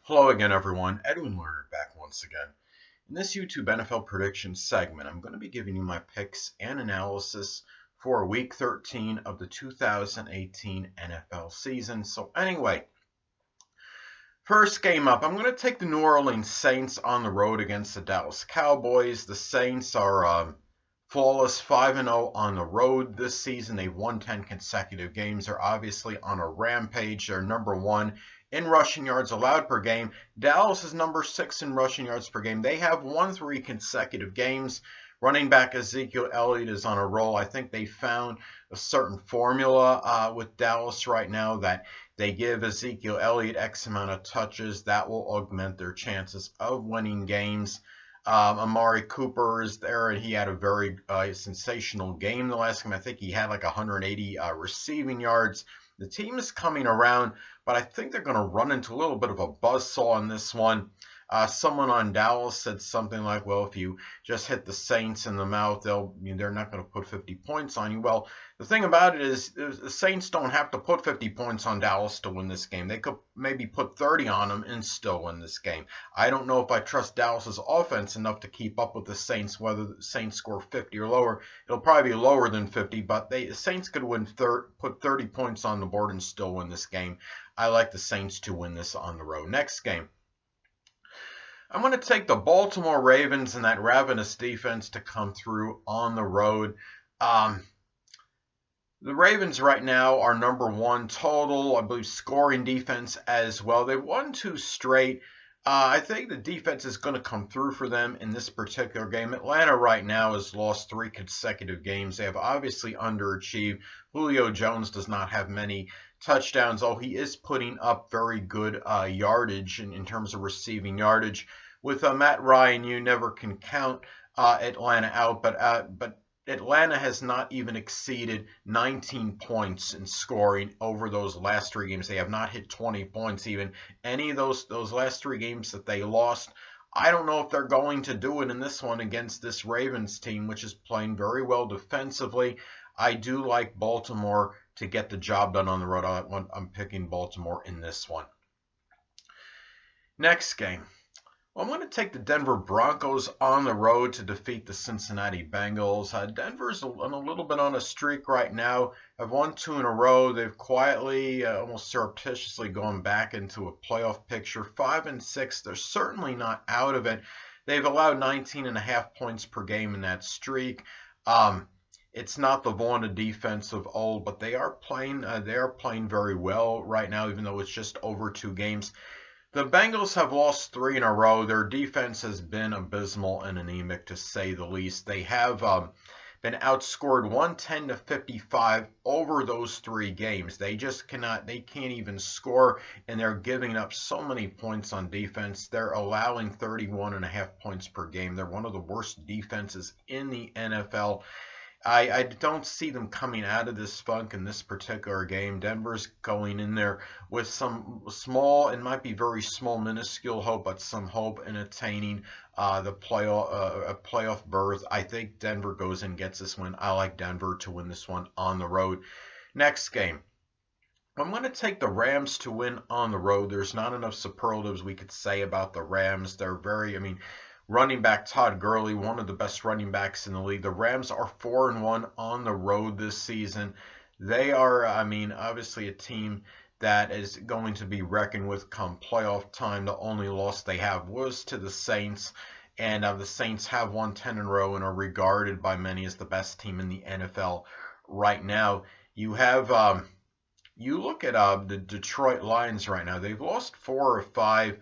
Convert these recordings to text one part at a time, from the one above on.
Hello again, everyone. Edwin Learnard back once again. In this YouTube NFL prediction segment, I'm going to be giving you my picks and analysis for Week 13 of the 2018 NFL season. So anyway, first game up, I'm going to take the New Orleans Saints on the road against the Dallas Cowboys. The Saints are flawless 5-0 on the road this season. They've won 10 consecutive games. They're obviously on a rampage. They're number one in rushing yards allowed per game. Dallas is number 6 in rushing yards per game. They have won 3 consecutive games. Running back Ezekiel Elliott is on a roll. I think they found a certain formula with Dallas right now that they give Ezekiel Elliott X amount of touches. That will augment their chances of winning games. Amari Cooper is there, and he had a very sensational game the last game. I think he had like 180 receiving yards. The team is coming around, but I think they're going to run into a little bit of a buzzsaw in this one. Someone on Dallas said something like, well, if you just hit the Saints in the mouth, they're not going to put 50 points on you. Well, the thing about it is the Saints don't have to put 50 points on Dallas to win this game. They could maybe put 30 on them and still win this game. I don't know if I trust Dallas's offense enough to keep up with the Saints, whether the Saints score 50 or lower. It'll probably be lower than 50, but the Saints could put 30 points on the board and still win this game. I like the Saints to win this on the road. Next game, I'm going to take the Baltimore Ravens and that ravenous defense to come through on the road. The Ravens right now are number 1 total, I believe, scoring defense as well. They've won 2 straight. I think the defense is going to come through for them in this particular game. Atlanta right now has lost 3 consecutive games. They have obviously underachieved. Julio Jones does not have many touchdowns, although he is putting up very good yardage in terms of receiving yardage. With Matt Ryan, you never can count Atlanta out, but Atlanta has not even exceeded 19 points in scoring over those last 3 games. They have not hit 20 points even. Any of those last 3 games that they lost, I don't know if they're going to do it in this one against this Ravens team, which is playing very well defensively. I do like Baltimore to get the job done on the road. I'm picking Baltimore in this one. Next game. Well, I'm going to take the Denver Broncos on the road to defeat the Cincinnati Bengals. Denver's a little bit on a streak right now. Have won 2 in a row. They've quietly, almost surreptitiously gone back into a playoff picture. 5-6. They're certainly not out of it. They've allowed 19.5 points per game in that streak. It's not the vaunted defense of old, but they are playing very well right now, even though it's just over 2 games. The Bengals have lost 3 in a row. Their defense has been abysmal and anemic, to say the least. They have been outscored 110-55 over those 3 games. They can't even score, and they're giving up so many points on defense. They're allowing 31.5 points per game. They're one of the worst defenses in the NFL. I don't see them coming out of this funk in this particular game. Denver's going in there with some small, it might be very small, minuscule hope, but some hope in attaining a playoff berth. I think Denver goes and gets this one. I like Denver to win this one on the road. Next game. I'm going to take the Rams to win on the road. There's not enough superlatives we could say about the Rams. They're running back Todd Gurley, one of the best running backs in the league. The Rams are 4-1 on the road this season. They are, obviously a team that is going to be reckoned with come playoff time. The only loss they have was to the Saints, and the Saints have won 10 in a row and are regarded by many as the best team in the NFL right now. You have, you look at the Detroit Lions right now. They've lost 4 or 5.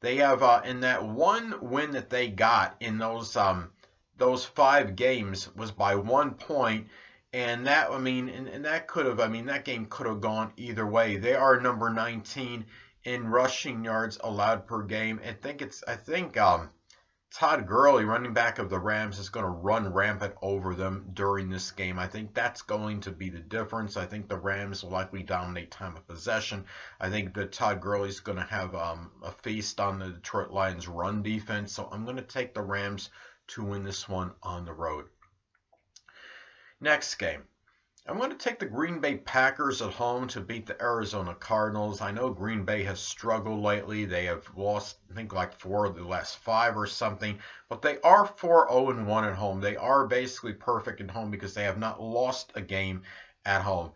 They have in that one win that they got in those 5 games was by 1 point, and that that game could have gone either way. They are number 19 in rushing yards allowed per game. I think Todd Gurley, running back of the Rams, is going to run rampant over them during this game. I think that's going to be the difference. I think the Rams will likely dominate time of possession. I think that Todd Gurley is going to have a feast on the Detroit Lions' run defense. So I'm going to take the Rams to win this one on the road. Next game. I'm going to take the Green Bay Packers at home to beat the Arizona Cardinals. I know Green Bay has struggled lately. They have lost, I think, like 4 of the last 5 or something, but they are 4-0-1 at home. They are basically perfect at home because they have not lost a game at home.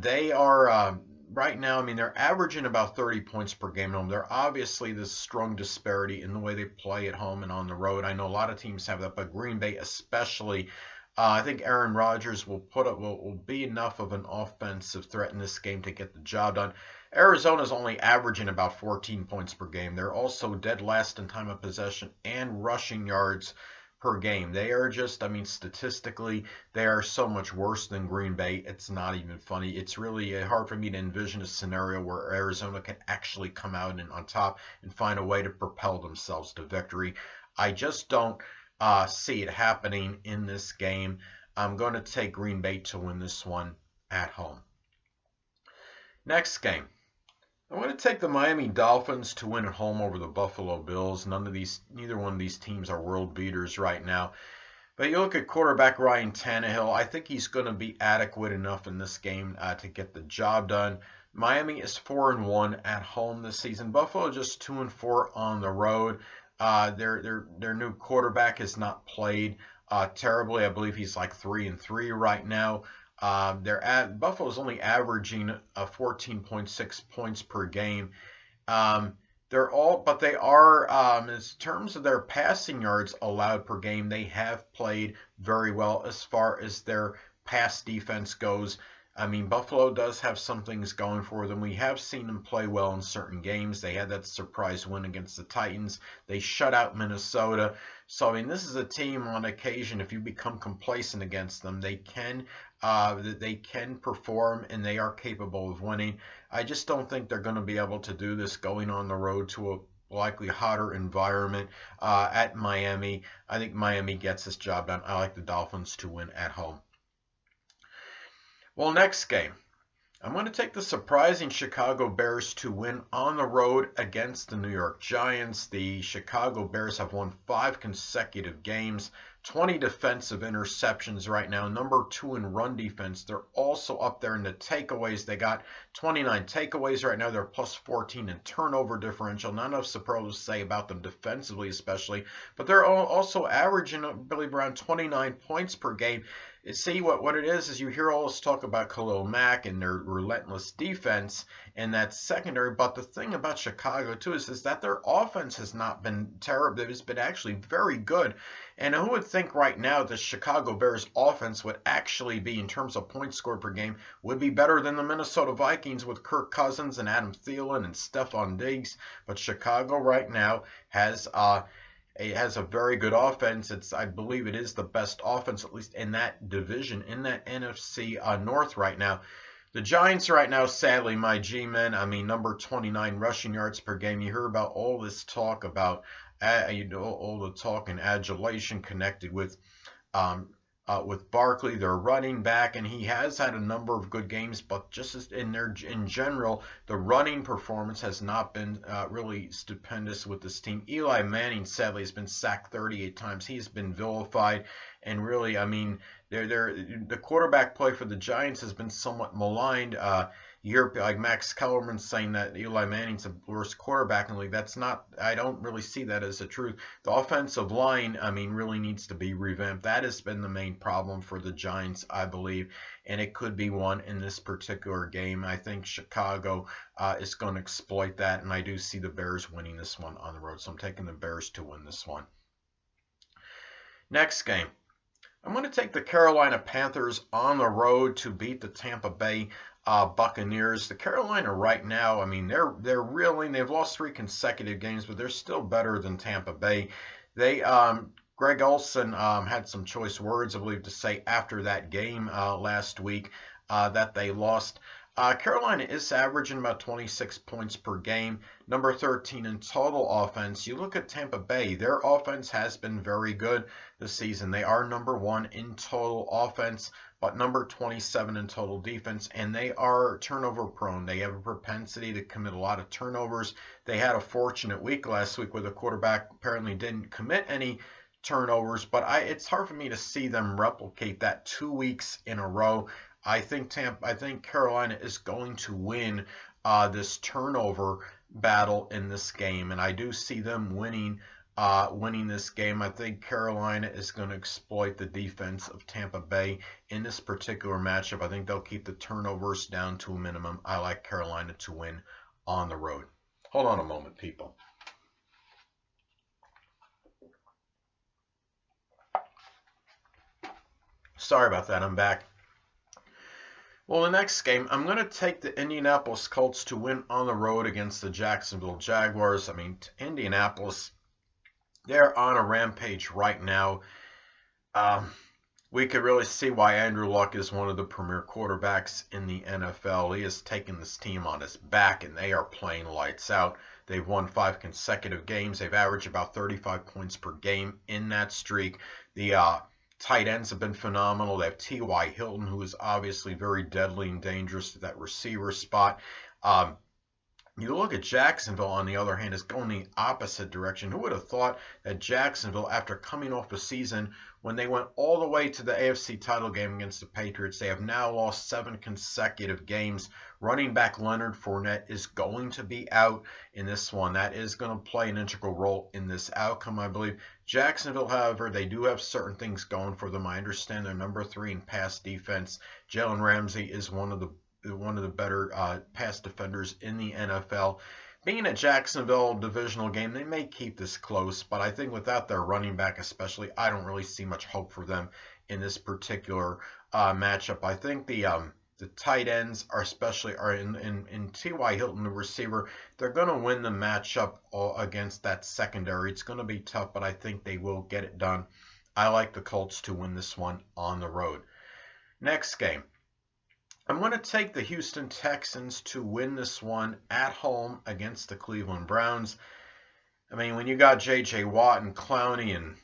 They are right now, I mean, they're averaging about 30 points per game at home. They're obviously this strong disparity in the way they play at home and on the road. I know a lot of teams have that, but Green Bay especially. I think Aaron Rodgers will be enough of an offensive threat in this game to get the job done. Arizona's only averaging about 14 points per game. They're also dead last in time of possession and rushing yards per game. They are just, I mean, statistically, they are so much worse than Green Bay. It's not even funny. It's really hard for me to envision a scenario where Arizona can actually come out and on top and find a way to propel themselves to victory. I just don't see it happening in this game. I'm going to take Green Bay to win this one at home. Next game. I'm going to take the Miami Dolphins to win at home over the Buffalo Bills. Neither one of these teams are world beaters right now. But you look at quarterback Ryan Tannehill, I think he's going to be adequate enough in this game to get the job done. Miami is 4-1 at home this season. Buffalo just 2-4 on the road. Their new quarterback has not played terribly. I believe he's like 3-3 right now. Buffalo's only averaging 14.6 points per game. But they are, in terms of their passing yards allowed per game, they have played very well as far as their pass defense goes. I mean, Buffalo does have some things going for them. We have seen them play well in certain games. They had that surprise win against the Titans. They shut out Minnesota. So, I mean, this is a team on occasion, if you become complacent against them, they can perform and they are capable of winning. I just don't think they're going to be able to do this going on the road to a likely hotter environment at Miami. I think Miami gets this job done. I like the Dolphins to win at home. Well, next game. I'm going to take the surprising Chicago Bears to win on the road against the New York Giants. The Chicago Bears have won 5 consecutive games, 20 defensive interceptions right now, number 2 in run defense. They're also up there in the takeaways. They got 29 takeaways right now. They're plus 14 in turnover differential. Not enough superlatives to say about them defensively especially, but they're also averaging, I believe, around 29 points per game. See, what it is you hear all this talk about Khalil Mack and their relentless defense and that secondary, but the thing about Chicago too is that their offense has not been terrible. It's been actually very good. And who would think right now the Chicago Bears offense would actually be, in terms of points scored per game, would be better than the Minnesota Vikings with Kirk Cousins and Adam Thielen and Stephon Diggs. But Chicago right now has it has a very good offense. I believe it is the best offense, at least in that division, in that NFC North right now. The Giants right now, sadly, my G-men, I mean, number 29 rushing yards per game. You hear about all this talk about, all the talk and adulation connected with Barkley, their running back, and he has had a number of good games, but just in general, the running performance has not been really stupendous with this team. Eli Manning, sadly, has been sacked 38 times. He's been vilified, and really, I mean, the quarterback play for the Giants has been somewhat maligned. You hear like Max Kellerman saying that Eli Manning's the worst quarterback in the league. That's not, I don't really see that as the truth. The offensive line, I mean, really needs to be revamped. That has been the main problem for the Giants, I believe, and it could be one in this particular game. I think Chicago is going to exploit that, and I do see the Bears winning this one on the road, so I'm taking the Bears to win this one. Next game. I'm going to take the Carolina Panthers on the road to beat the Tampa Bay Buccaneers. The Carolina right now, I mean, they've lost 3 consecutive games, but they're still better than Tampa Bay. Greg Olsen had some choice words, I believe, to say after that game last week that they lost. Carolina is averaging about 26 points per game, number 13 in total offense. You look at Tampa Bay, their offense has been very good this season. They are number 1 in total offense, but number 27 in total defense, and they are turnover prone. They have a propensity to commit a lot of turnovers. They had a fortunate week last week where the quarterback apparently didn't commit any turnovers, but it's hard for me to see them replicate that 2 weeks in a row. I think Carolina is going to win this turnover battle in this game, and I do see them winning this game. I think Carolina is going to exploit the defense of Tampa Bay in this particular matchup. I think they'll keep the turnovers down to a minimum. I like Carolina to win on the road. Hold on a moment, people. Sorry about that. I'm back. Well, the next game, I'm going to take the Indianapolis Colts to win on the road against the Jacksonville Jaguars. I mean, Indianapolis, they're on a rampage right now. We could really see why Andrew Luck is one of the premier quarterbacks in the NFL. He has taken this team on his back, and they are playing lights out. They've won 5 consecutive games. They've averaged about 35 points per game in that streak. The tight ends have been phenomenal. They have T.Y. Hilton, who is obviously very deadly and dangerous to that receiver spot. You look at Jacksonville, on the other hand, is going the opposite direction. Who would have thought that Jacksonville, after coming off a season when they went all the way to the AFC title game against the Patriots, they have now lost 7 consecutive games. Running back Leonard Fournette is going to be out in this one. That is going to play an integral role in this outcome, I believe. Jacksonville, however, they do have certain things going for them. I understand they're number 3 in pass defense. Jalen Ramsey is one of the better pass defenders in the NFL. Being a Jacksonville divisional game, they may keep this close, but I think without their running back especially, I don't really see much hope for them in this particular matchup. I think the tight ends are in T.Y. Hilton, the receiver. They're going to win the matchup against that secondary. It's going to be tough, but I think they will get it done. I like the Colts to win this one on the road. Next game. I'm going to take the Houston Texans to win this one at home against the Cleveland Browns. I mean, when you got J.J. Watt and Clowney and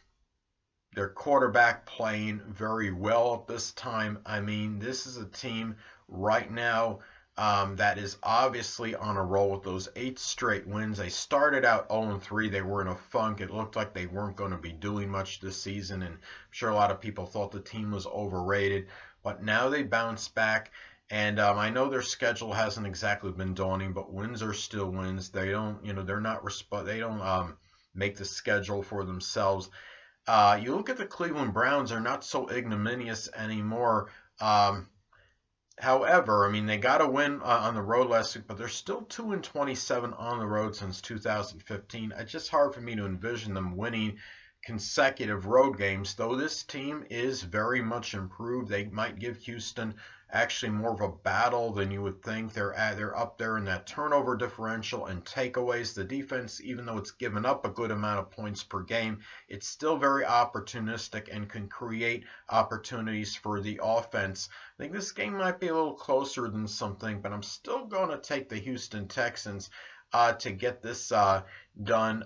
their quarterback playing very well at this time, I mean, this is a team right now that is obviously on a roll with those 8 straight wins. They started out 0-3. They were in a funk. It looked like they weren't going to be doing much this season, and I'm sure a lot of people thought the team was overrated. But now they bounced back. And I know their schedule hasn't exactly been daunting, but wins are still wins. They don't, they're not they don't make the schedule for themselves. You look at the Cleveland Browns; they're not so ignominious anymore. However, I mean, they got a win on the road last week, but they're still 2-27 on the road since 2015. It's just hard for me to envision them winning consecutive road games, though this team is very much improved. They might give Houston actually more of a battle than you would think. They're up there in that turnover differential and takeaways. The defense, even though it's given up a good amount of points per game, it's still very opportunistic and can create opportunities for the offense. I think this game might be a little closer than something, but I'm still going to take the Houston Texans to get this done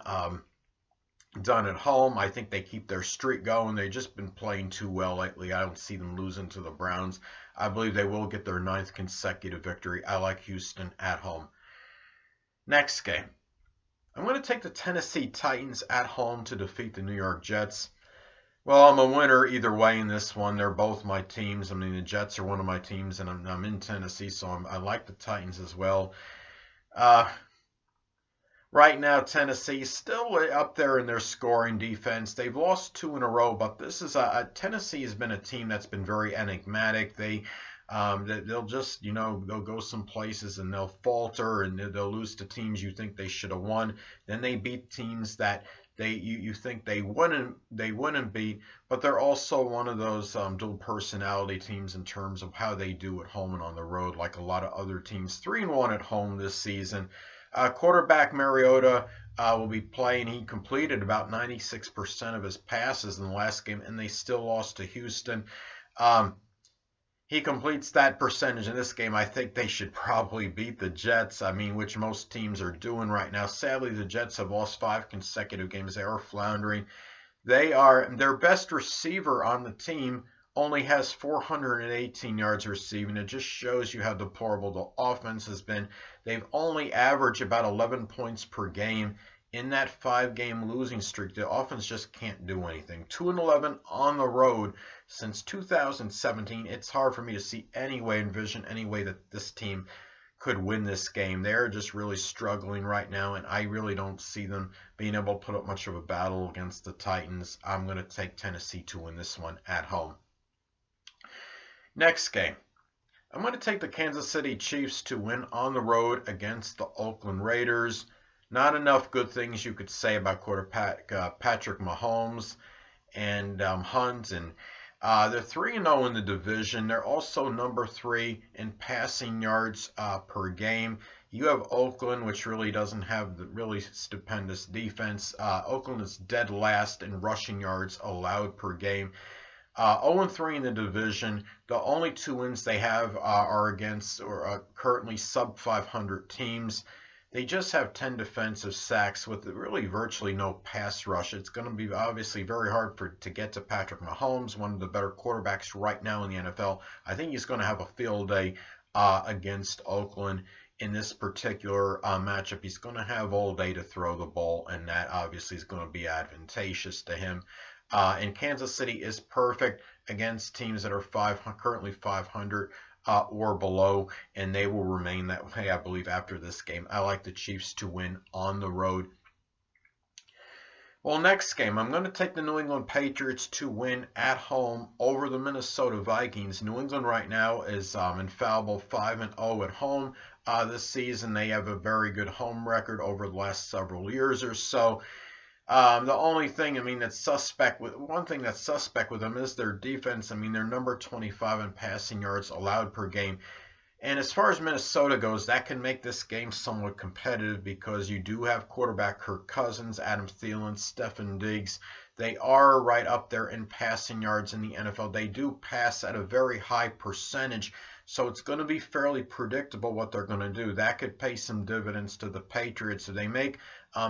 at home. I think they keep their streak going. They've just been playing too well lately. I don't see them losing to the Browns. I believe they will get their 9th consecutive victory. I like Houston at home. Next game. I'm going to take the Tennessee Titans at home to defeat the New York Jets. Well, I'm a winner either way in this one. They're both my teams. I mean, the Jets are one of my teams, and I'm in Tennessee, so I like the Titans as well. Right now, Tennessee is still up there in their scoring defense. They've lost 2 in a row, but this is Tennessee has been a team that's been very enigmatic. They'll just, they'll go some places and they'll falter and they'll lose to teams you think they should have won. Then they beat teams that you think they wouldn't beat, but they're also one of those dual personality teams in terms of how they do at home and on the road, like a lot of other teams. 3-1 at home this season. Quarterback Mariota will be playing. He completed about 96% of his passes in the last game, and they still lost to Houston. He completes that percentage in this game. I think they should probably beat the Jets, which most teams are doing right now. Sadly, the Jets have lost 5 consecutive games. They are floundering. Their best receiver on the team only has 418 yards receiving. It just shows you how deplorable the offense has been. They've only averaged about 11 points per game in that 5-game losing streak. The offense just can't do anything. 2-11 on the road since 2017. It's hard for me to see envision any way that this team could win this game. They're just really struggling right now, and I really don't see them being able to put up much of a battle against the Titans. I'm going to take Tennessee to win this one at home. Next game, I'm going to take the Kansas City Chiefs to win on the road against the Oakland Raiders. Not enough good things you could say about quarterback Patrick Mahomes and Hunt, and they're 3-0 in the division. They're also number 3 in passing yards per game. You have Oakland, which really doesn't have the really stupendous defense. Oakland is dead last in rushing yards allowed per game. 0-3 in the division. The only 2 wins they have are against currently sub-500 teams. They just have 10 defensive sacks with really virtually no pass rush. It's going to be obviously very hard to get to Patrick Mahomes, one of the better quarterbacks right now in the NFL. I think he's going to have a field day against Oakland in this particular matchup. He's going to have all day to throw the ball, and that obviously is going to be advantageous to him. And Kansas City is perfect against teams that are currently 500 or below, and they will remain that way, I believe, after this game. I like the Chiefs to win on the road. Well, next game, I'm going to take the New England Patriots to win at home over the Minnesota Vikings. New England right now is infallible 5-0 at home. This season, they have a very good home record over the last several years or so. The only thing, that's suspect with them is their defense. They're number 25 in passing yards allowed per game. And as far as Minnesota goes, that can make this game somewhat competitive because you do have quarterback Kirk Cousins, Adam Thielen, Stefon Diggs. They are right up there in passing yards in the NFL. They do pass at a very high percentage, so it's going to be fairly predictable what they're going to do. That could pay some dividends to the Patriots. If they make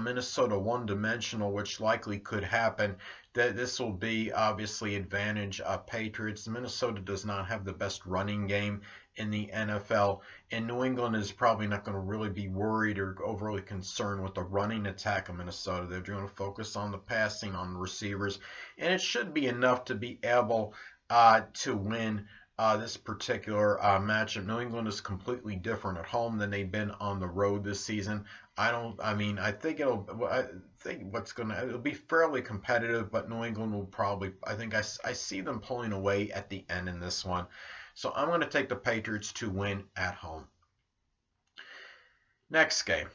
Minnesota one-dimensional, which likely could happen, this will be obviously advantage Patriots. Minnesota does not have the best running game in the NFL, and New England is probably not going to really be worried or overly concerned with the running attack of Minnesota. They're going to focus on the passing, on the receivers, and it should be enough to be able to win this particular matchup. New England is completely different at home than they've been on the road this season. I think it'll be fairly competitive, but New England will probably, I see them pulling away at the end in this one. So I'm going to take the Patriots to win at home. Next game,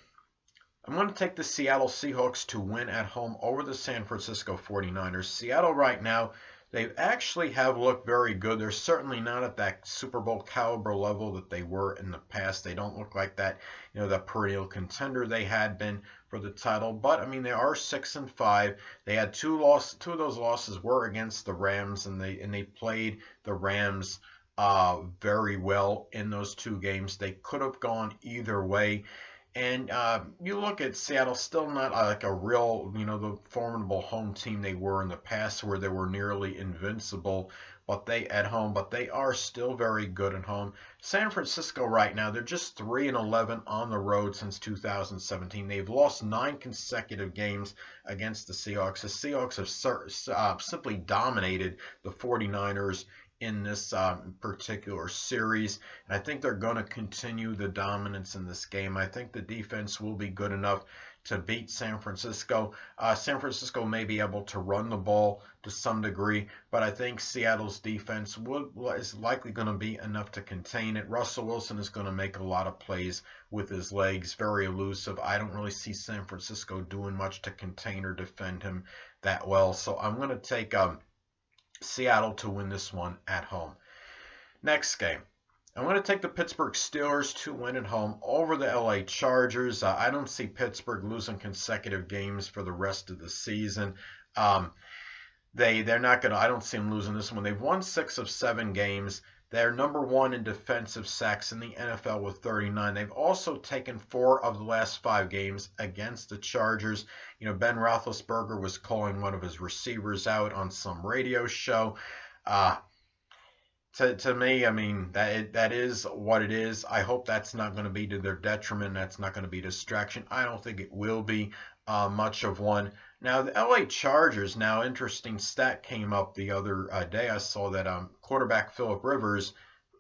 I'm going to take the Seattle Seahawks to win at home over the San Francisco 49ers. Seattle right now, they actually have looked very good. They're certainly not at that Super Bowl caliber level that they were in the past. They don't look like that, that perennial contender they had been for the title. But they are 6-5. They had 2 losses. 2 of those losses were against the Rams, and they played the Rams very well in those 2 games. They could have gone either way. And you look at Seattle, still not like a real, the formidable home team they were in the past, where they were nearly invincible, but they are still very good at home. San Francisco right now, they're just 3-11 on the road since 2017. They've lost 9 consecutive games against the Seahawks. The Seahawks have simply dominated the 49ers in this particular series, and I think they're going to continue the dominance in this game. I think the defense will be good enough to beat San Francisco. San Francisco may be able to run the ball to some degree, but I think Seattle's defense is likely going to be enough to contain it. Russell Wilson is going to make a lot of plays with his legs, very elusive. I don't really see San Francisco doing much to contain or defend him that well, so I'm going to take Seattle to win this one at home. Next game, I'm going to take the Pittsburgh Steelers to win at home over the LA Chargers. I don't see Pittsburgh losing consecutive games for the rest of the season. They're not going to. I don't see them losing this one. They've won 6 of 7 games. They're number 1 in defensive sacks in the NFL with 39. They've also taken 4 of the last 5 games against the Chargers. Ben Roethlisberger was calling one of his receivers out on some radio show. To me, I mean, that is what it is. I hope that's not going to be to their detriment. That's not going to be a distraction. I don't think it will be much of one. Now, the LA Chargers, now, interesting stat came up the other day. I saw that quarterback Philip Rivers,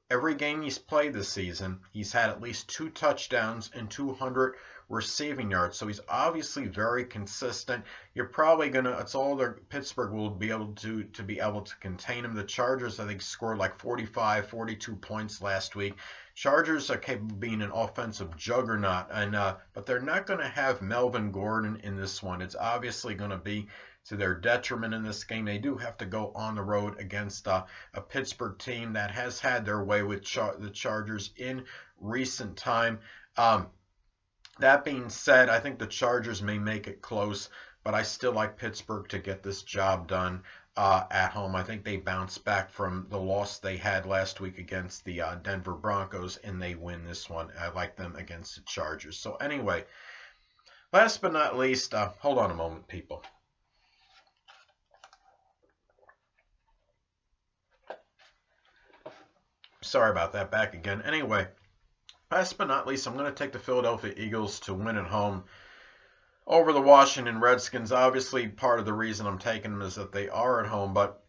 every game he's played this season, he's had at least 2 touchdowns and 200 receiving yards. So he's obviously very consistent. You're probably gonna. It's all the Pittsburgh will be able to be able to contain him. The Chargers, I think, scored like 45, 42 points last week. Chargers are capable of being an offensive juggernaut, and but they're not going to have Melvin Gordon in this one. It's obviously going to be to their detriment in this game. They do have to go on the road against a Pittsburgh team that has had their way with the Chargers in recent time. That being said, I think the Chargers may make it close, but I still like Pittsburgh to get this job done at home. I think they bounce back from the loss they had last week against the Denver Broncos, and they win this one. I like them against the Chargers. So anyway, last but not least, hold on a moment, people. Sorry about that. Back again. Anyway, last but not least, I'm going to take the Philadelphia Eagles to win at home over the Washington Redskins. Obviously, part of the reason I'm taking them is that they are at home, but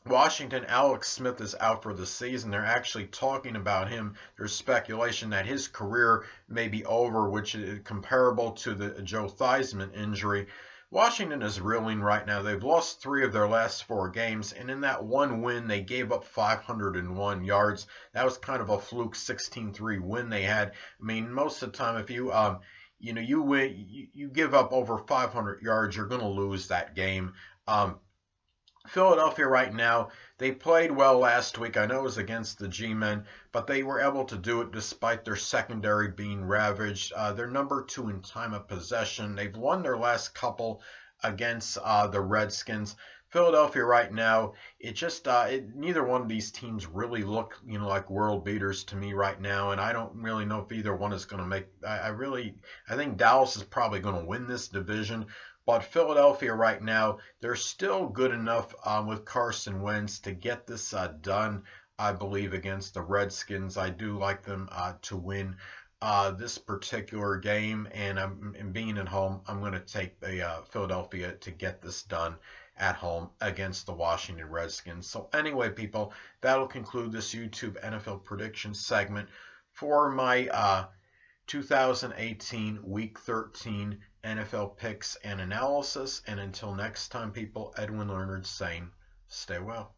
Washington, Alex Smith is out for the season. They're actually talking about him. There's speculation that his career may be over, which is comparable to the Joe Theismann injury. Washington is reeling right now. They've lost 3 of their last 4 games, and in that one win, they gave up 501 yards. That was kind of a fluke 16-3 win they had. I mean, most of the time, if you you win, you give up over 500 yards, you're going to lose that game. Philadelphia right now, they played well last week. I know it was against the G-Men, but they were able to do it despite their secondary being ravaged. They're number 2 in time of possession. They've won their last couple against the Redskins. Philadelphia right now, neither one of these teams really look, like world beaters to me right now, and I don't really know if either one is going to make. I think Dallas is probably going to win this division. But Philadelphia right now, they're still good enough with Carson Wentz to get this done, I believe, against the Redskins. I do like them to win this particular game, and being at home, I'm going to take the Philadelphia to get this done at home against the Washington Redskins. So anyway, people, that'll conclude this YouTube NFL prediction segment for my 2018 Week 13 NFL picks and analysis. And until next time, people, Edwin Learnard saying, stay well.